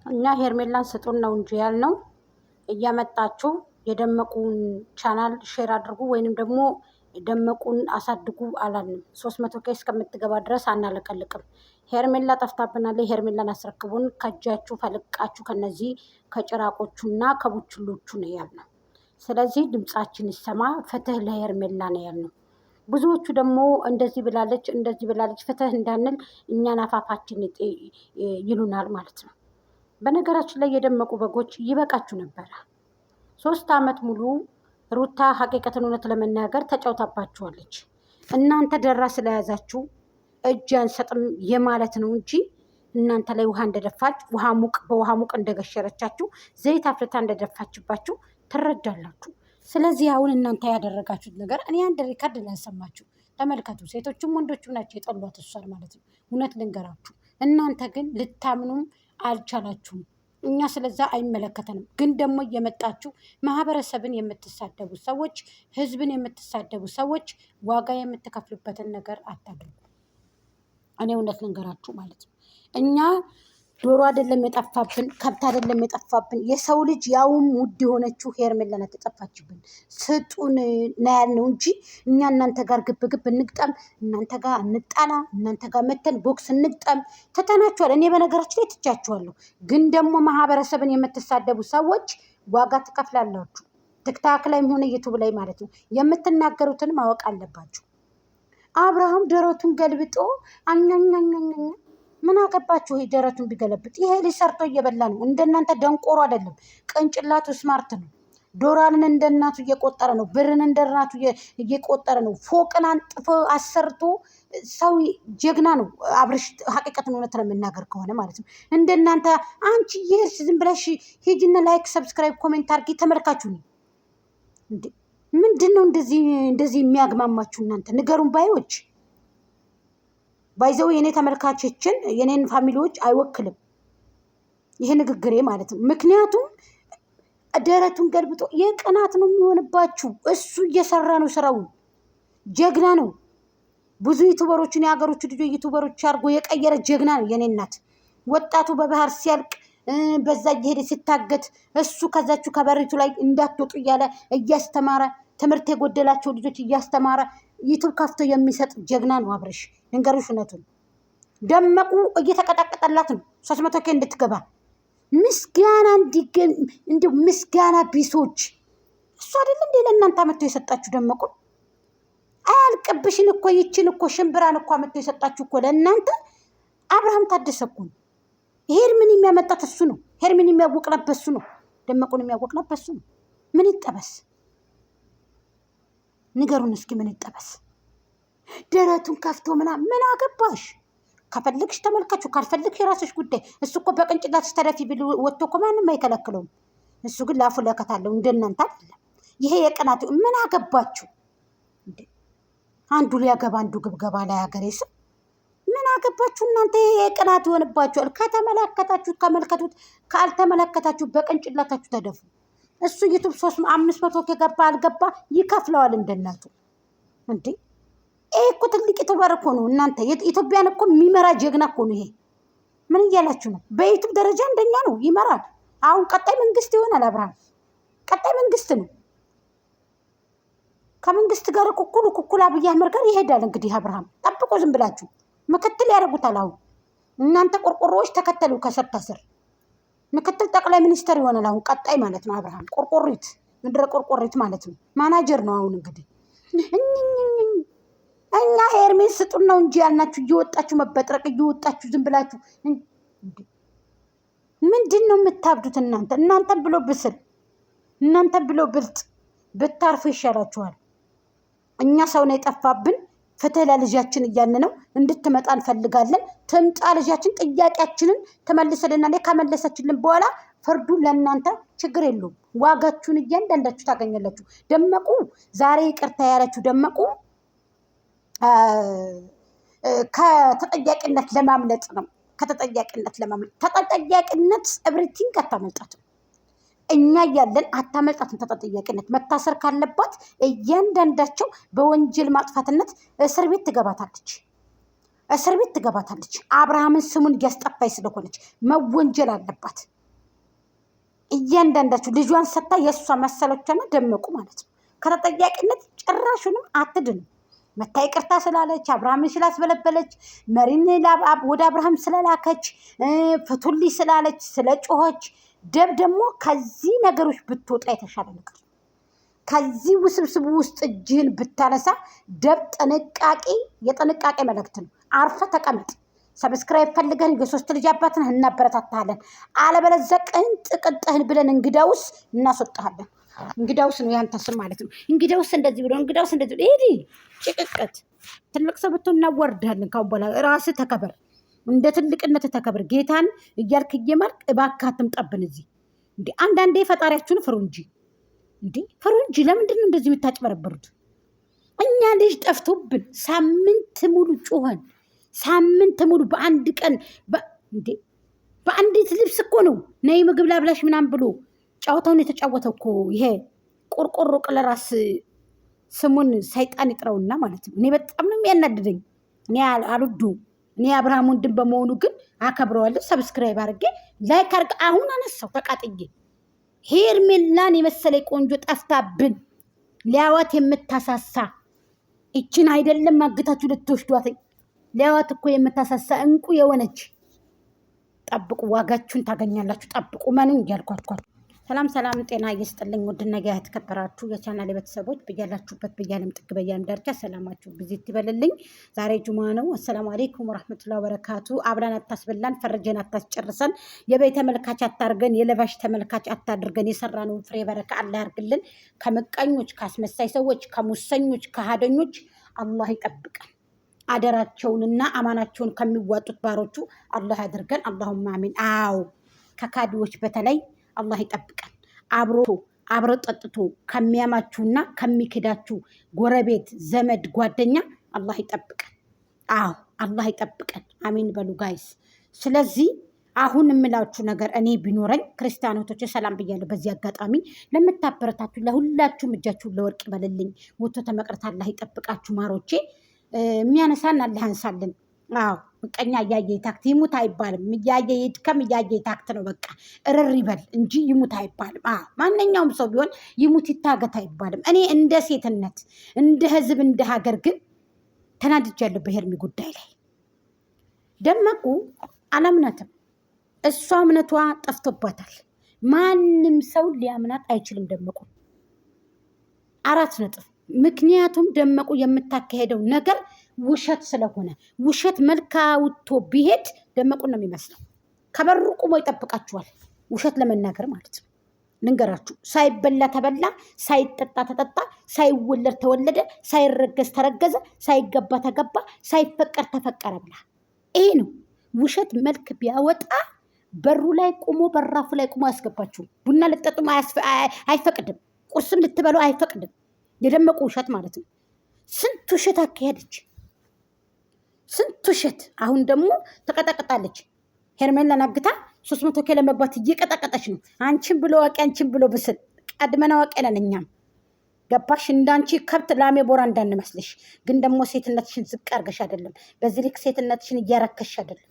እኛ ሄርሜላን ስጡን ነው እንጂ ያልነው እያመጣችሁ የደመቁን ቻናል ሼር አድርጉ ወይንም ደግሞ ደመቁን አሳድጉ አላልንም። 300 ኬ እስከምትገባ ድረስ አናለቀልቅም። ሄርሜላ ጠፍታብናል። ሄርሜላን አስረክቡን ከእጃችሁ ፈልቃችሁ ከነዚህ ከጭራቆቹና ከቡችሎቹ ነው ያልነው። ስለዚህ ድምጻችን ይሰማ፣ ፍትህ ለሄርሜላ ነው ያልነው። ብዙዎቹ ደግሞ እንደዚህ ብላለች ፍትህ እንዳንል እኛን አፋፋችን ይሉናል ማለት ነው። በነገራችን ላይ የደመቁ በጎች ይበቃችሁ ነበረ። 3 ዓመት ሙሉ ሩታ ሀቂቀትን እውነት ለመናገር ተጫውታባችኋለች። እናንተ ደራ ስለያዛችሁ እጅ አንሰጥም የማለት ነው እንጂ እናንተ ላይ ውሃ እንደደፋች በውሃ ሙቅ እንደገሸረቻችሁ ዘይት አፍልታ እንደደፋችባችሁ ትረዳላችሁ። ስለዚህ አሁን እናንተ ያደረጋችሁት ነገር እኔ አንድ ሪካርድ ላሰማችሁ፣ ተመልከቱ። ሴቶችም ወንዶችም ናቸው የጠሏት እሷን ማለት ነው። እውነት ልንገራችሁ፣ እናንተ ግን ልታምኑም አልቻላችሁም። እኛ ስለዛ አይመለከተንም። ግን ደግሞ እየመጣችሁ ማህበረሰብን የምትሳደቡ ሰዎች፣ ህዝብን የምትሳደቡ ሰዎች ዋጋ የምትከፍሉበትን ነገር አታድርጉ። እኔ እውነት ልንገራችሁ ማለት ነው። እኛ ዶሮ አይደለም የጠፋብን፣ ከብት አይደለም የጠፋብን። የሰው ልጅ ያውም ውድ የሆነችው ሄርሜላ ናት የጠፋችብን። ስጡን ነው ያልነው እንጂ እኛ እናንተ ጋር ግብግብ እንግጠም፣ እናንተ ጋር እንጣላ፣ እናንተ ጋር መተን ቦክስ እንግጠም ትተናችኋል። እኔ በነገራችን ላይ ትቻችኋለሁ። ግን ደግሞ ማህበረሰብን የምትሳደቡ ሰዎች ዋጋ ትከፍላላችሁ። ቲክታክ ላይም ሆነ ዩቱብ ላይ ማለት ነው። የምትናገሩትን ማወቅ አለባችሁ። አብርሃም ደረቱን ገልብጦ አኛኛኛኛ ምን አገባችሁ? ይሄ ደረቱን ቢገለብጥ ይሄ ልጅ ሰርቶ እየበላ ነው። እንደናንተ ደንቆሮ አይደለም። ቅንጭላቱ ስማርት ነው። ዶላርን እንደናቱ እየቆጠረ ነው። ብርን እንደናቱ እየቆጠረ ነው። ፎቅን አንጥፎ አሰርቶ ሰው ጀግና ነው። አብርሽ ሀቂቀትን እውነት ለመናገር ከሆነ ማለት ነው። እንደናንተ አንቺ ይሄስ ዝም ብለሽ ሂጂና ላይክ፣ ሰብስክራይብ፣ ኮሜንት አድርጊ። ተመልካችሁ ነው እንዴ? ምንድን ነው እንደዚህ የሚያግማማችሁ እናንተ? ንገሩን ባዮች ባይዘው የኔ ተመልካቾችን የኔን ፋሚሊዎች አይወክልም ይሄ ንግግሬ ማለት ነው። ምክንያቱም ደረቱን ገልብጦ የቅናት ነው የሚሆንባችሁ። እሱ እየሰራ ነው ስራውን፣ ጀግና ነው። ብዙ ዩቱበሮችን የሀገሮቹ ልጆች ዩቱበሮች አድርጎ የቀየረ ጀግና ነው የኔ እናት። ወጣቱ በባህር ሲያልቅ በዛ እየሄደ ሲታገት እሱ ከዛችሁ ከበሪቱ ላይ እንዳትወጡ እያለ እያስተማረ ትምህርት የጎደላቸው ልጆች እያስተማረ ዩቱብ ከፍቶ የሚሰጥ ጀግና ነው አብርሽ። ልንገርሽ እውነቱን ደመቁ እየተቀጣቀጠላት ነው 300 ኬ እንድትገባ ምስጋና እንዲገኝ። እንዲሁ ምስጋና ቢሶች እሱ አይደል እንዴ ለእናንተ አመጥቶ የሰጣችሁ? ደመቁ አያልቅብሽን እኮ ይችን እኮ ሽምብራን እኮ አመጥቶ የሰጣችሁ እኮ ለእናንተ አብርሃም ታደሰ እኮ ነው። ሄርምን የሚያመጣት እሱ ነው። ሄርምን የሚያወቅላት እሱ ነው። ደመቁን የሚያወቅላት እሱ ነው። ምን ይጠበስ? ንገሩን እስኪ ምን ይጠበስ? ደረቱን ከፍቶ ምን አገባሽ? ከፈለግሽ ተመልካቹ፣ ካልፈለግሽ የራስሽ ጉዳይ። እሱ እኮ በቅንጭላትሽ ተደፊ ብል ወጥቶ እኮ ማንም አይከለክለውም። እሱ ግን ላፉ ለከታለው እንደናንተ አይደለም። ይሄ የቅናት ምን አገባችሁ? አንዱ ሊያገባ አንዱ ግብገባ ላይ ሀገሬ ስም ምን አገባችሁ እናንተ? ይሄ የቅናት ይሆንባችኋል። ከተመለከታችሁ ተመልከቱት፣ ካልተመለከታችሁ በቅንጭላታችሁ ተደፉ። እሱ ዩቱብ 500 ከገባ አልገባ ይከፍለዋል እንደናቱ እንዴ። ይሄ እኮ ትልቅ ዩቱበር እኮ ነው እናንተ። ኢትዮጵያን እኮ የሚመራ ጀግና እኮ ነው ይሄ። ምን እያላችሁ ነው? በዩቱብ ደረጃ እንደኛ ነው፣ ይመራል። አሁን ቀጣይ መንግስት ይሆናል አብርሃም። ቀጣይ መንግስት ነው። ከመንግስት ጋር ኩኩል አብይ አህመድ ጋር ይሄዳል። እንግዲህ አብርሃም ጠብቆ ዝም ብላችሁ ምክትል ያደርጉታል። አሁን እናንተ ቆርቆሮዎች ተከተሉ ከስር ተስር ምክትል ጠቅላይ ሚኒስተር ይሆናል አሁን ቀጣይ ማለት ነው። አብርሃም ቆርቆሪት ምድረ ቆርቆሪት ማለት ነው። ማናጀር ነው አሁን እንግዲህ። እኛ ሄርሜን ስጡን ነው እንጂ ያልናችሁ እየወጣችሁ መበጥረቅ፣ እየወጣችሁ ዝም ብላችሁ ምንድን ነው የምታብዱት እናንተ? እናንተን ብሎ ብስል፣ እናንተን ብሎ ብልጥ ብታርፉ ይሻላችኋል። እኛ ሰው ነው የጠፋብን። ፍትህ ለልጃችን እያልን ነው። እንድትመጣ እንፈልጋለን። ትምጣ ልጃችን። ጥያቄያችንን ትመልስልናለች። ከመለሰችልን በኋላ ፍርዱን ለእናንተ ችግር የለውም። ዋጋችሁን እያንዳንዳችሁ ታገኛላችሁ። ደመቁ ዛሬ ይቅርታ ያለችው ደመቁ ከተጠያቂነት ለማምለጥ ነው። ከተጠያቂነት ለማምለጥ ተጠያቂነት ኤቭሪቲንግ አታመልጣትም። እኛ ያለን አታመልጣትም። ተጠያቂነት መታሰር ካለባት እያንዳንዳቸው በወንጀል ማጥፋትነት እስር ቤት ትገባታለች። እስር ቤት ትገባታለች። አብርሃምን ስሙን እያስጠፋች ስለሆነች መወንጀል አለባት። እያንዳንዳችሁ ልጇን ሰታ የእሷ መሰሎቿና ደመቁ ማለት ነው። ከተጠያቂነት ጭራሹንም አትድንም። መታ ይቅርታ ስላለች አብርሃምን ስላስበለበለች መሪን ወደ አብርሃም ስለላከች ፍቱልኝ ስላለች ስለጮኸች ደብ ደግሞ ከዚህ ነገሮች ብትወጣ የተሻለ ነገር ከዚህ ውስብስቡ ውስጥ እጅህን ብታነሳ ደብ የጥንቃቄ መልእክት ነው። አርፈ ተቀመጥ። ሰብስክራይብ ፈልገን የሶስት ልጅ አባትን እናበረታታለን። አለበለዚያ ቅንጥህን ብለን እንግዳውስ እናስወጣሃለን። እንግዳውስ ነው ያንተ ስም ማለት ነው። እንግዳውስ እንደዚህ ብሎ እንግዳውስ እንደዚህ ይሄ ጭቅቅት ትልቅ ሰው ብትሆን እናዋርድሃለን። ካሁን በኋላ ራስህ ተከበር፣ እንደ ትልቅነት ተከበር። ጌታን እያልክ እየማልክ እባክህ አትምጣብን እዚህ እንዴ። አንዳንዴ ፈጣሪያችሁን ፍሩ እንጂ እንዴ ፍሩ እንጂ። ለምንድን ነው እንደዚህ የምታጭበረበሩት? እኛ ልጅ ጠፍቶብን ሳምንት ሙሉ ጮኸን፣ ሳምንት ሙሉ በአንድ ቀን እንዴ በአንዲት ልብስ እኮ ነው ነይ ምግብ ላብላሽ ምናምን ብሎ ጫወታውን የተጫወተው እኮ ይሄ ቆርቆሮ ቅለራስ ስሙን ሰይጣን ይጥረውና ማለት ነው። እኔ በጣም ነው የሚያናድደኝ። እኔ አልወዱም። እኔ አብርሃም ወንድም በመሆኑ ግን አከብረዋለሁ። ሰብስክራይብ አድርጌ ላይክ አድርጌ አሁን አነሳው ተቃጥዬ። ሄርሜላን የመሰለ ቆንጆ ጠፍታብን ሊያዋት የምታሳሳ ይችን አይደለም አግታችሁ ልትወስዷት ሊያዋት እኮ የምታሳሳ እንቁ የሆነች ጠብቁ፣ ዋጋችሁን ታገኛላችሁ። ጠብቁ መኑን እያልኳችኋል። ሰላም ሰላም፣ ጤና እየስጥልኝ ውድና የተከበራችሁ የቻናል ቤተሰቦች በያላችሁበት በያለም ጥግ በያለም ዳርቻ ሰላማችሁ ብዚት ይበልልኝ። ዛሬ ጁማ ነው። አሰላሙ አለይኩም ወራህመቱላሂ ወበረካቱ። አብላን አታስበላን፣ ፈርጀን አታስጨርሰን፣ የበይ ተመልካች አታርገን፣ የለባሽ ተመልካች አታድርገን። የሰራነውን ፍሬ በረካ አላህ ያርግልን። ከምቀኞች፣ ካስመሳይ ሰዎች፣ ከሙሰኞች፣ ከሃደኞች አላህ ይጠብቀን። አደራቸውንና አማናቸውን ከሚዋጡት ባሮቹ አላህ ያድርገን። አላሁማ አሚን። አዎ ከካዲዎች በተለይ አላህ ይጠብቀን። አብሮ ጠጥቶ ከሚያማችሁና ከሚክዳችሁ ጎረቤት፣ ዘመድ፣ ጓደኛ አላህ ይጠብቀን። አዎ አላህ ይጠብቀን። አሚን በሉ ጋይስ። ስለዚህ አሁን የምላችሁ ነገር እኔ ቢኖረኝ ክርስቲያኖቶች ሰላም ብያለሁ። በዚህ አጋጣሚ ለምታበረታቱ ለሁላችሁም እጃችሁን ለወርቅ ይበልልኝ። ወጥቶ ተመቅረት አላህ ይጠብቃችሁ ማሮቼ። የሚያነሳን አላህ ያንሳልን። አዎ ምቀኛ እያየ ይታክት ይሙት አይባልም። እያየ ይድከም እያየ ይታክት ነው። በቃ እርር ይበል እንጂ ይሙት አይባልም። ማንኛውም ሰው ቢሆን ይሙት ይታገት አይባልም። እኔ እንደ ሴትነት እንደ ህዝብ እንደ ሀገር ግን ተናድጃለሁ በሄርሚ ጉዳይ ላይ። ደመቁ አላምናትም። እሷ እምነቷ ጠፍቶባታል። ማንም ሰው ሊያምናት አይችልም ደመቁ 4 ነጥብ። ምክንያቱም ደመቁ የምታካሄደው ነገር ውሸት ስለሆነ ውሸት መልካ ውቶ ቢሄድ ደመቁን ነው የሚመስለው። ከበሩ ቁሞ ይጠብቃችኋል። ውሸት ለመናገር ማለት ነው። ልንገራችሁ፣ ሳይበላ ተበላ፣ ሳይጠጣ ተጠጣ፣ ሳይወለድ ተወለደ፣ ሳይረገዝ ተረገዘ፣ ሳይገባ ተገባ፣ ሳይፈቀር ተፈቀረ ብላ ይሄ ነው ውሸት። መልክ ቢያወጣ በሩ ላይ ቁሞ በራፉ ላይ ቁሞ አያስገባችሁም። ቡና ልጠጡም አይፈቅድም። ቁርስም ልትበሉ አይፈቅድም። የደመቁ ውሸት ማለት ነው። ስንት ውሸት አካሄደች፣ ስንት ውሸት። አሁን ደግሞ ተቀጠቅጣለች። ሄርሜላን አግታ 300 ኪሎ ለመግባት እየቀጠቀጠች ነው። አንቺን ብሎ ዋቂ፣ አንቺን ብሎ ብስል ቀድመን ዋቂ ነን እኛም። ገባሽ? እንዳንቺ ከብት ላሜ ቦራ እንዳንመስልሽ። ግን ደግሞ ሴትነትሽን ዝቅ አድርገሽ አይደለም፣ በዚህ ልክ ሴትነትሽን እያረከሽ አይደለም።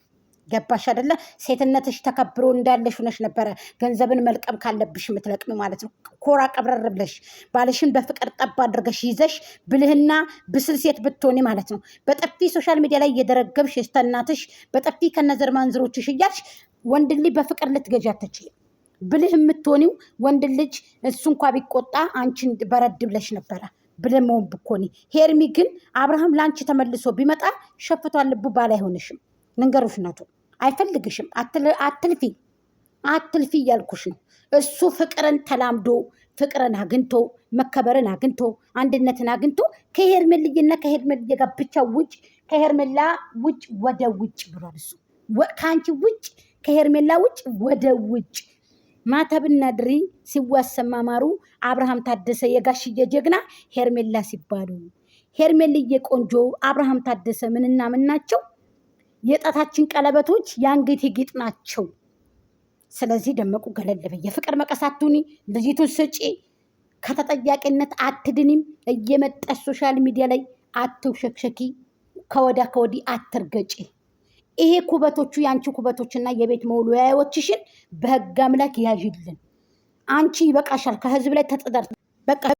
ገባሽ አይደለ? ሴትነትሽ ተከብሮ እንዳለሽ ሆነሽ ነበረ ገንዘብን መልቀም ካለብሽ የምትለቅሚ ማለት ነው። ኮራ ቀብረር ብለሽ ባልሽን በፍቅር ጠብ አድርገሽ ይዘሽ ብልህና ብስል ሴት ብትሆኒ ማለት ነው። በጠፊ ሶሻል ሚዲያ ላይ እየደረገብሽ ስተናትሽ በጠፊ ከነዘር ማንዝሮችሽ እያልሽ ወንድ ልጅ በፍቅር ልትገዢ አትችይም። ብልህ የምትሆኒው ወንድ ልጅ እሱ እንኳ ቢቆጣ አንቺን በረድ ብለሽ ነበረ ብልህ መሆን ብኮኒ። ሄርሚ ግን አብርሃም ለአንቺ ተመልሶ ቢመጣ ሸፍቷል ልቡ ባል አይሆንሽም። ልንገሩሽ ነቱ አይፈልግሽም። አትልፊ እያልኩሽ ነው። እሱ ፍቅርን ተላምዶ ፍቅርን አግኝቶ መከበርን አግኝቶ አንድነትን አግኝቶ ከሄርሜልዬና ከሄርሜልዬ ጋር ብቻ ውጭ ከሄርሜላ ውጭ ወደ ውጭ ብሏል። እሱ ከአንቺ ውጭ ከሄርሜላ ውጭ ወደ ውጭ። ማተብና ድሪ ሲዋሰማ ማሩ አብርሃም ታደሰ የጋሽዬ ጀግና ሄርሜላ ሲባሉ ሄርሜልዬ ቆንጆ አብርሃም ታደሰ ምንና ምን ናቸው? የጣታችን ቀለበቶች የአንገቴ ጌጥ ናቸው። ስለዚህ ደመቁ ገለል በይ። የፍቅር መቀስ አትሁኒ። ልጅቱን ስጪ። ከተጠያቂነት አትድኒም። እየመጣሽ ሶሻል ሚዲያ ላይ አትውሸክሸኪ። ከወዳ ከወዲህ አትርገጪ። ይሄ ኩበቶቹ የአንቺ ኩበቶችና የቤት መውለያዎችሽን በህግ አምላክ ያዥልን። አንቺ ይበቃሻል። ከህዝብ ላይ ተጽዳር በቃ